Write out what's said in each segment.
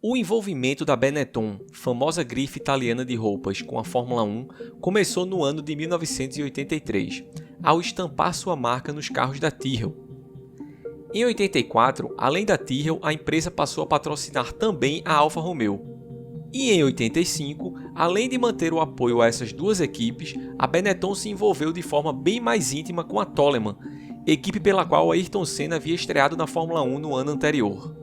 O envolvimento da Benetton, famosa grife italiana de roupas, com a Fórmula 1 começou no ano de 1983, ao estampar sua marca nos carros da Tyrrell. Em 84, além da Tyrrell, a empresa passou a patrocinar também a Alfa Romeo. E em 85, além de manter o apoio a essas duas equipes, a Benetton se envolveu de forma bem mais íntima com a Toleman, equipe pela qual Ayrton Senna havia estreado na Fórmula 1 no ano anterior.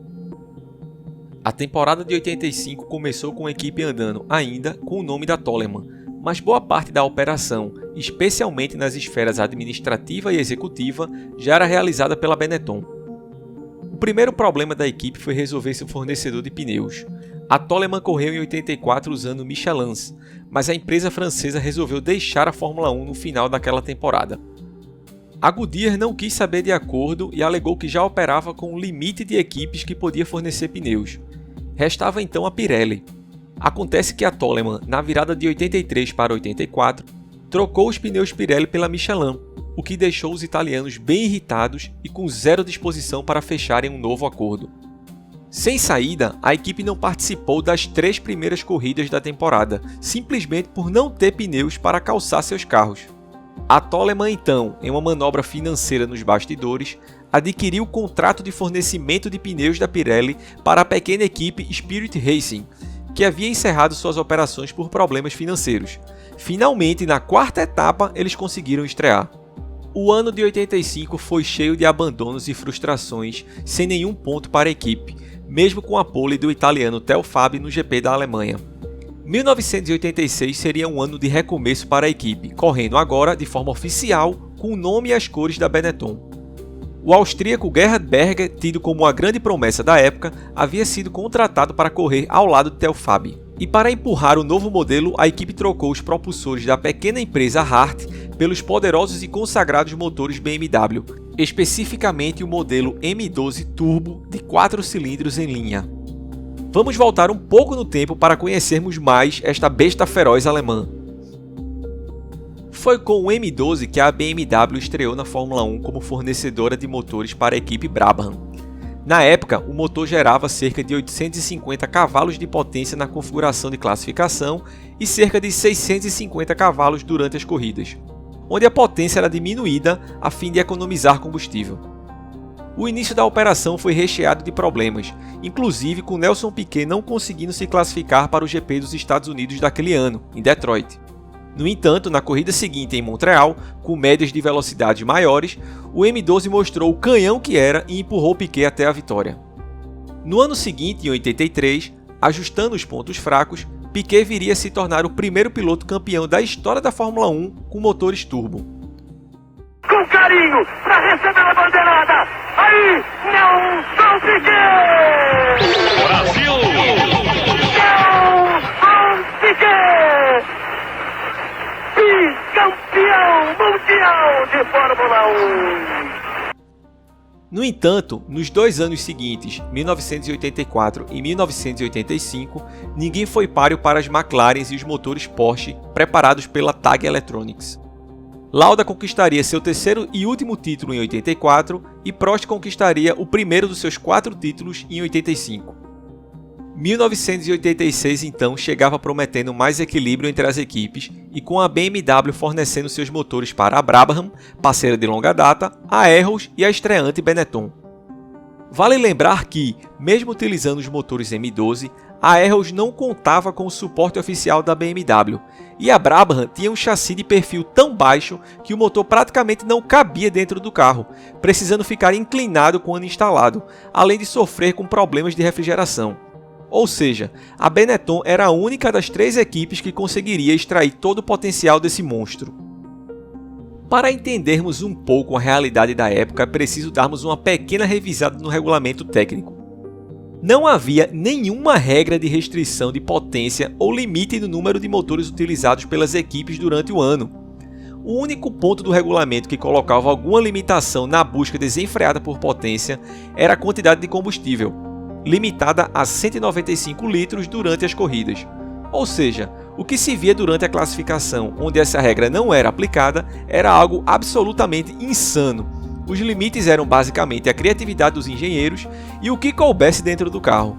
A temporada de 85 começou com a equipe andando ainda com o nome da Toleman, mas boa parte da operação, especialmente nas esferas administrativa e executiva, já era realizada pela Benetton. O primeiro problema da equipe foi resolver seu fornecedor de pneus. A Toleman correu em 84 usando Michelins, mas a empresa francesa resolveu deixar a Fórmula 1 no final daquela temporada. A Goodyear não quis saber de acordo e alegou que já operava com um limite de equipes que podia fornecer pneus. Restava então a Pirelli. Acontece que a Toleman, na virada de 83 para 84, trocou os pneus Pirelli pela Michelin, o que deixou os italianos bem irritados e com zero disposição para fecharem um novo acordo. Sem saída, a equipe não participou das 3 primeiras corridas da temporada, simplesmente por não ter pneus para calçar seus carros. A Toleman então, em uma manobra financeira nos bastidores, adquiriu o contrato de fornecimento de pneus da Pirelli para a pequena equipe Spirit Racing, que havia encerrado suas operações por problemas financeiros. Finalmente, na 4ª etapa, eles conseguiram estrear. O ano de 85 foi cheio de abandonos e frustrações, sem nenhum ponto para a equipe, mesmo com a pole do italiano Teo Fabi no GP da Alemanha. 1986 seria um ano de recomeço para a equipe, correndo agora de forma oficial com o nome e as cores da Benetton. O austríaco Gerhard Berger, tido como a grande promessa da época, havia sido contratado para correr ao lado de Teo Fabi. E para empurrar o novo modelo, a equipe trocou os propulsores da pequena empresa Hart pelos poderosos e consagrados motores BMW, especificamente o modelo M12 Turbo de 4 cilindros em linha. Vamos voltar um pouco no tempo para conhecermos mais esta besta feroz alemã. Foi com o M12 que a BMW estreou na Fórmula 1 como fornecedora de motores para a equipe Brabham. Na época, o motor gerava cerca de 850 cavalos de potência na configuração de classificação e cerca de 650 cavalos durante as corridas, onde a potência era diminuída a fim de economizar combustível. O início da operação foi recheado de problemas, inclusive com Nelson Piquet não conseguindo se classificar para o GP dos Estados Unidos daquele ano, em Detroit. No entanto, na corrida seguinte em Montreal, com médias de velocidades maiores, o M12 mostrou o canhão que era e empurrou Piquet até a vitória. No ano seguinte, em 83, ajustando os pontos fracos, Piquet viria a se tornar o primeiro piloto campeão da história da Fórmula 1 com motores turbo. Com carinho, para receber a bandeirada, aí, Nelson Piquet! Brasil! Nelson Piquet! Bicampeão mundial de Fórmula 1! No entanto, nos 2 anos seguintes, 1984 e 1985, ninguém foi páreo para as McLarens e os motores Porsche preparados pela Tag Electronics. Lauda conquistaria seu terceiro e último título em 84 e Prost conquistaria o primeiro dos seus 4 títulos em 85. 1986 então chegava prometendo mais equilíbrio entre as equipes e com a BMW fornecendo seus motores para a Brabham, parceira de longa data, a Arrows e a estreante Benetton. Vale lembrar que, mesmo utilizando os motores M12, a Arrows não contava com o suporte oficial da BMW, e a Brabham tinha um chassi de perfil tão baixo que o motor praticamente não cabia dentro do carro, precisando ficar inclinado quando instalado, além de sofrer com problemas de refrigeração. Ou seja, a Benetton era a única das 3 equipes que conseguiria extrair todo o potencial desse monstro. Para entendermos um pouco a realidade da época, é preciso darmos uma pequena revisada no regulamento técnico. Não havia nenhuma regra de restrição de potência ou limite no número de motores utilizados pelas equipes durante o ano. O único ponto do regulamento que colocava alguma limitação na busca desenfreada por potência era a quantidade de combustível, limitada a 195 litros durante as corridas. Ou seja, o que se via durante a classificação, onde essa regra não era aplicada, era algo absolutamente insano. Os limites eram basicamente a criatividade dos engenheiros e o que coubesse dentro do carro.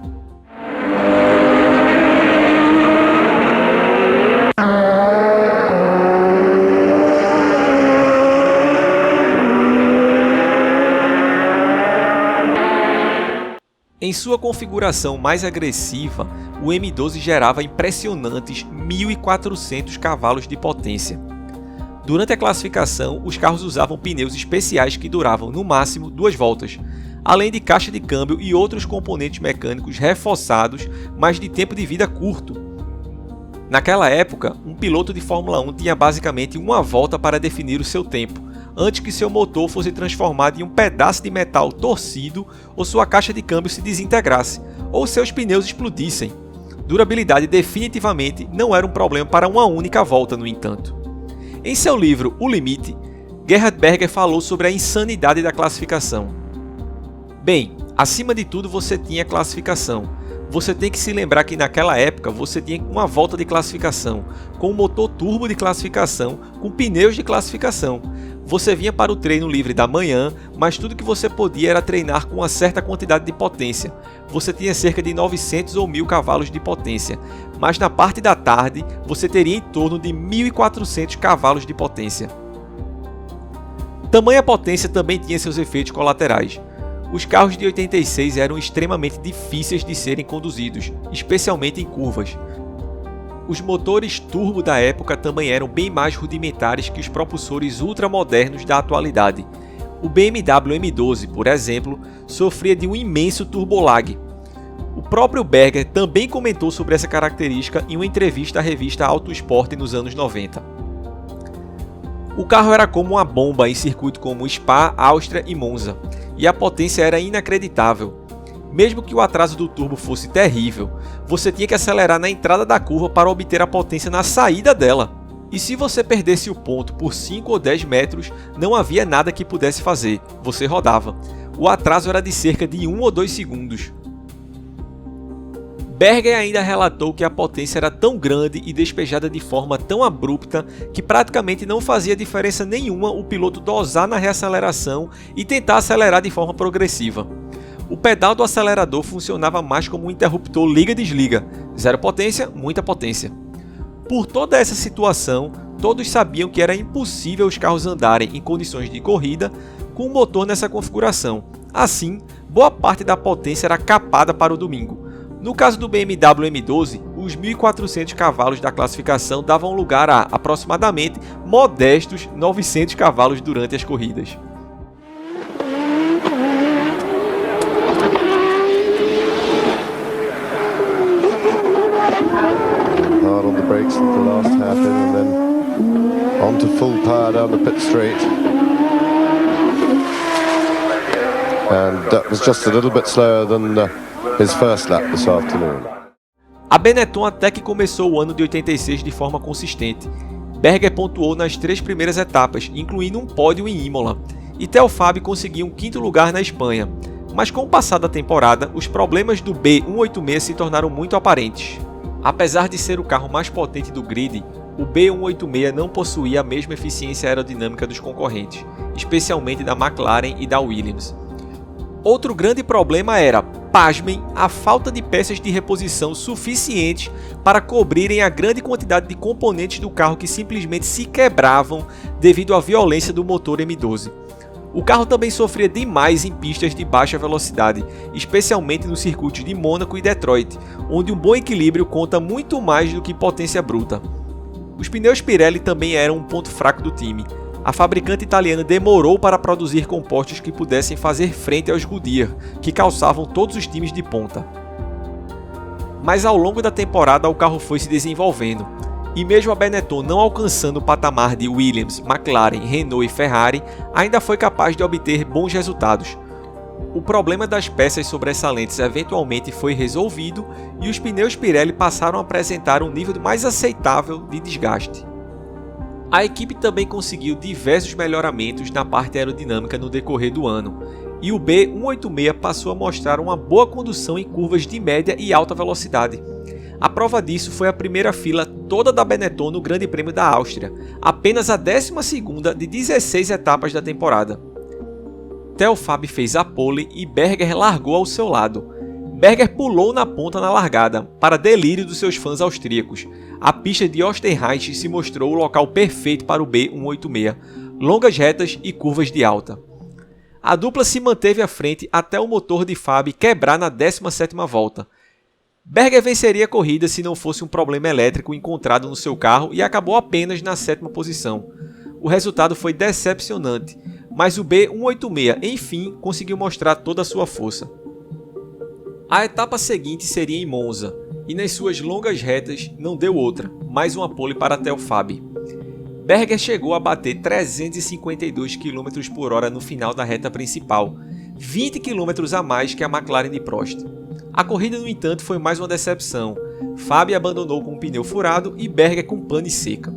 Em sua configuração mais agressiva, o M12 gerava impressionantes 1.400 cavalos de potência. Durante a classificação, os carros usavam pneus especiais que duravam no máximo 2 voltas, além de caixa de câmbio e outros componentes mecânicos reforçados, mas de tempo de vida curto. Naquela época, um piloto de Fórmula 1 tinha basicamente uma volta para definir o seu tempo, antes que seu motor fosse transformado em um pedaço de metal torcido ou sua caixa de câmbio se desintegrasse, ou seus pneus explodissem. Durabilidade definitivamente não era um problema para uma única volta, no entanto. Em seu livro O Limite, Gerhard Berger falou sobre a insanidade da classificação. Bem, acima de tudo você tinha classificação. Você tem que se lembrar que naquela época você tinha uma volta de classificação, com um motor turbo de classificação, com pneus de classificação. Você vinha para o treino livre da manhã, mas tudo que você podia era treinar com uma certa quantidade de potência. Você tinha cerca de 900 ou 1000 cavalos de potência, mas na parte da tarde você teria em torno de 1400 cavalos de potência. Tamanha potência também tinha seus efeitos colaterais. Os carros de 86 eram extremamente difíceis de serem conduzidos, especialmente em curvas. Os motores turbo da época também eram bem mais rudimentares que os propulsores ultramodernos da atualidade. O BMW M12, por exemplo, sofria de um imenso turbolag. O próprio Berger também comentou sobre essa característica em uma entrevista à revista Auto Sport nos anos 90. O carro era como uma bomba em circuito como Spa, Áustria e Monza, e a potência era inacreditável. Mesmo que o atraso do turbo fosse terrível, você tinha que acelerar na entrada da curva para obter a potência na saída dela. E se você perdesse o ponto por 5 ou 10 metros, não havia nada que pudesse fazer, você rodava. O atraso era de cerca de 1 ou 2 segundos. Berger ainda relatou que a potência era tão grande e despejada de forma tão abrupta que praticamente não fazia diferença nenhuma o piloto dosar na reaceleração e tentar acelerar de forma progressiva. O pedal do acelerador funcionava mais como um interruptor liga-desliga, zero potência, muita potência. Por toda essa situação, todos sabiam que era impossível os carros andarem em condições de corrida com o motor nessa configuração. Assim, boa parte da potência era capada para o domingo. No caso do BMW M12, os 1.400 cavalos da classificação davam lugar a aproximadamente modestos 900 cavalos durante as corridas. Hard on the brakes in the last hairpin and then on to full power down the pit straight. And that was just a little bit slower than his first lap this afternoon. A Benetton até que começou o ano de 86 de forma consistente. Berger pontuou nas 3 primeiras etapas, incluindo um pódio em Imola, e Telfab conseguiu um 5º lugar na Espanha. Mas com o passar da temporada, os problemas do B186 se tornaram muito aparentes. Apesar de ser o carro mais potente do grid, o B186 não possuía a mesma eficiência aerodinâmica dos concorrentes, especialmente da McLaren e da Williams. Outro grande problema era, pasmem, a falta de peças de reposição suficientes para cobrirem a grande quantidade de componentes do carro que simplesmente se quebravam devido à violência do motor M12. O carro também sofria demais em pistas de baixa velocidade, especialmente nos circuitos de Mônaco e Detroit, onde um bom equilíbrio conta muito mais do que potência bruta. Os pneus Pirelli também eram um ponto fraco do time. A fabricante italiana demorou para produzir compostos que pudessem fazer frente aos Goodyear, que calçavam todos os times de ponta. Mas ao longo da temporada o carro foi se desenvolvendo, e mesmo a Benetton não alcançando o patamar de Williams, McLaren, Renault e Ferrari, ainda foi capaz de obter bons resultados. O problema das peças sobressalentes eventualmente foi resolvido e os pneus Pirelli passaram a apresentar um nível mais aceitável de desgaste. A equipe também conseguiu diversos melhoramentos na parte aerodinâmica no decorrer do ano, e o B186 passou a mostrar uma boa condução em curvas de média e alta velocidade. A prova disso foi a primeira fila toda da Benetton no Grande Prêmio da Áustria, apenas a 12ª de 16 etapas da temporada. Telfab fez a pole e Berger largou ao seu lado. Berger pulou na ponta na largada, para delírio dos seus fãs austríacos. A pista de Oosterreich se mostrou o local perfeito para o B186, longas retas e curvas de alta. A dupla se manteve à frente até o motor de Fabi quebrar na 17ª volta. Berger venceria a corrida se não fosse um problema elétrico encontrado no seu carro e acabou apenas na 7ª posição. O resultado foi decepcionante, mas o B186 enfim conseguiu mostrar toda a sua força. A etapa seguinte seria em Monza, e nas suas longas retas não deu outra, mais uma pole para Theo Fabi. Berger chegou a bater 352 km por hora no final da reta principal, 20 km a mais que a McLaren de Prost. A corrida, no entanto, foi mais uma decepção. Fabi abandonou com um pneu furado e Berger com pane seca.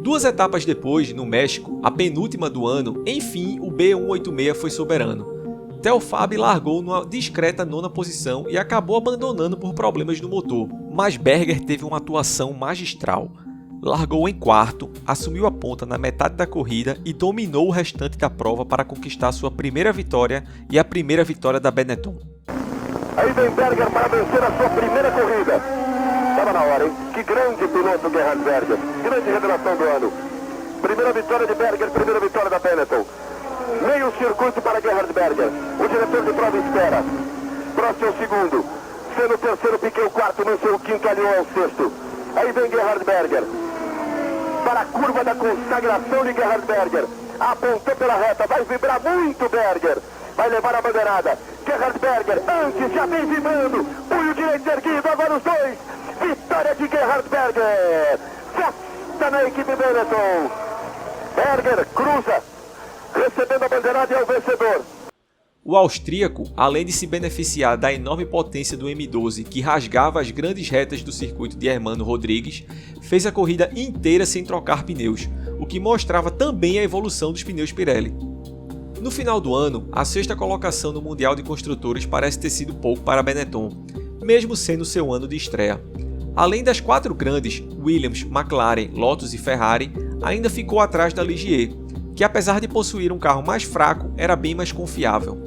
2 etapas depois, no México, a penúltima do ano, enfim o B186 foi soberano. Theo Fabi largou numa discreta 9ª posição e acabou abandonando por problemas no motor, mas Berger teve uma atuação magistral. Largou em 4º, assumiu a ponta na metade da corrida e dominou o restante da prova para conquistar sua primeira vitória e a primeira vitória da Benetton. Aí vem Berger para vencer a sua primeira corrida. Estava na hora, hein? Que grande piloto Gerhard Berger. Grande revelação do ano. Primeira vitória de Berger, primeira vitória da Benetton. Meio circuito para Gerhard Berger. O diretor de prova espera. Prost é o segundo. Sendo o terceiro, Piquet o quarto, Mansell o quinto, Alliot é o sexto. Aí vem Gerhard Berger. Para a curva da consagração de Gerhard Berger. Apontou pela reta, vai vibrar muito Berger. Vai levar a bandeirada. Gerhard Berger, antes já vem vibrando. Punho direito erguido, agora os dois. Vitória de Gerhard Berger. Festa na equipe Benetton. Berger cruza. Recebendo a bandeirada e é o vencedor. O austríaco, além de se beneficiar da enorme potência do M12 que rasgava as grandes retas do circuito de Hermano Rodrigues, fez a corrida inteira sem trocar pneus, o que mostrava também a evolução dos pneus Pirelli. No final do ano, a 6ª colocação no Mundial de Construtores parece ter sido pouco para a Benetton, mesmo sendo seu ano de estreia. Além das 4 grandes, Williams, McLaren, Lotus e Ferrari, ainda ficou atrás da Ligier, que apesar de possuir um carro mais fraco, era bem mais confiável.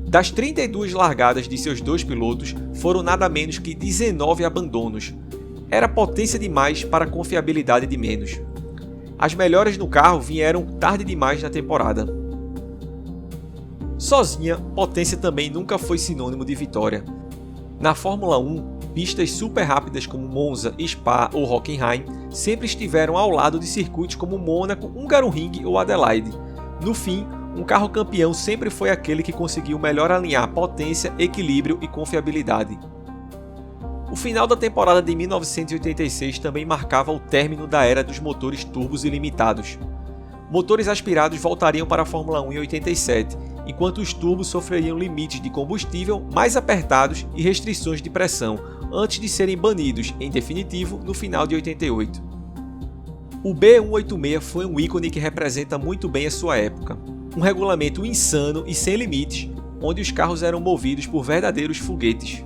Das 32 largadas de seus 2 pilotos, foram nada menos que 19 abandonos. Era potência demais para confiabilidade de menos. As melhoras no carro vieram tarde demais na temporada. Sozinha, potência também nunca foi sinônimo de vitória. Na Fórmula 1, pistas super rápidas como Monza, Spa ou Hockenheim sempre estiveram ao lado de circuitos como Mônaco, Hungaroring ou Adelaide. No fim, um carro campeão sempre foi aquele que conseguiu melhor alinhar potência, equilíbrio e confiabilidade. O final da temporada de 1986 também marcava o término da era dos motores turbos ilimitados. Motores aspirados voltariam para a Fórmula 1 em 87, enquanto os turbos sofreriam limites de combustível mais apertados e restrições de pressão, antes de serem banidos, em definitivo, no final de 88. O B186 foi um ícone que representa muito bem a sua época. Um regulamento insano e sem limites, onde os carros eram movidos por verdadeiros foguetes.